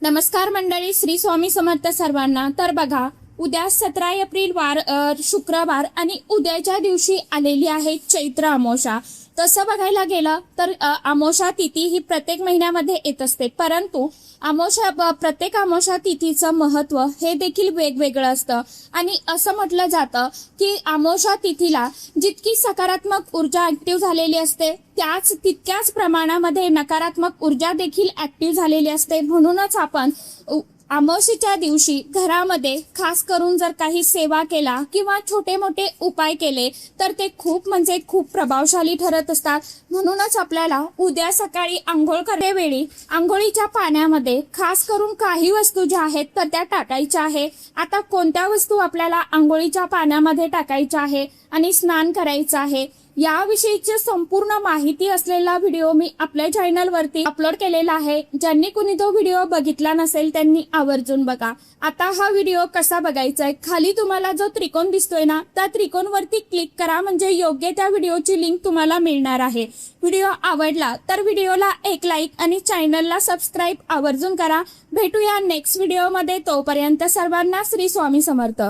नमस्कार मंडळी, श्री स्वामी समर्थ सर्वांना। तर बघा, उद्या 17 एप्रिल शुक्रवार आणि उद्याच्या दिवशी आलेली आहे चैत्र अमावस्या। तसं बघायला गेलं तर अमावस्या तिथी ही प्रत्येक महिन्यामध्ये येत असते, परंतु प्रत्येक अमावस्या तिथीचं महत्त्व हे देखील वेगवेगळं असतं। आणि असं म्हटलं जातं की अमावस्या तिथीला जितकी सकारात्मक ऊर्जा ऍक्टिव्ह झालेली असते तितक्याच प्रमाणामध्ये नकारात्मक ऊर्जा देखील ऍक्टिव्ह झालेली असते। म्हणूनच आपण अमावस्येच्या दिवशी घरामध्ये खास करून जर काही सेवा केला किंवा छोटे मोठे उपाय केले तर ते खूप प्रभावशाली ठरत असतात। म्हणूनच आपल्याला उद्या सकाळी आंघोळ करतेवेळी आंघोळीच्या पाण्यामध्ये खास करून काही वस्तू ज्या आहेत तर त्या टाकायच्या आहे। आता कोणत्या वस्तू आपल्याला आंघोळीच्या पाण्यामध्ये टाकायच्या आहे आणि स्नान करायचं आहे याविषयीची संपूर्ण माहिती असलेला व्हिडिओ मी आपल्या चॅनलवरती अपलोड केलेला आहे। ज्यांनी कुणी तो व्हिडिओ बघितला नसेल त्यांनी आवर्जून बघा। आता हा व्हिडिओ कसा बघायचा आहे, खाली तुम्हाला जो त्रिकोण दिसतोय ना त्या त्रिकोणवरती क्लिक करा, म्हणजे योग्य त्या व्हिडिओची लिंक तुम्हाला मिळणार आहे। व्हिडिओ आवडला तर व्हिडिओला एक लाईक आणि चॅनलला सबस्क्राईब आवर्जून करा। भेटूया नेक्स्ट व्हिडिओमध्ये, तोपर्यंत सर्वांना श्री स्वामी समर्थ।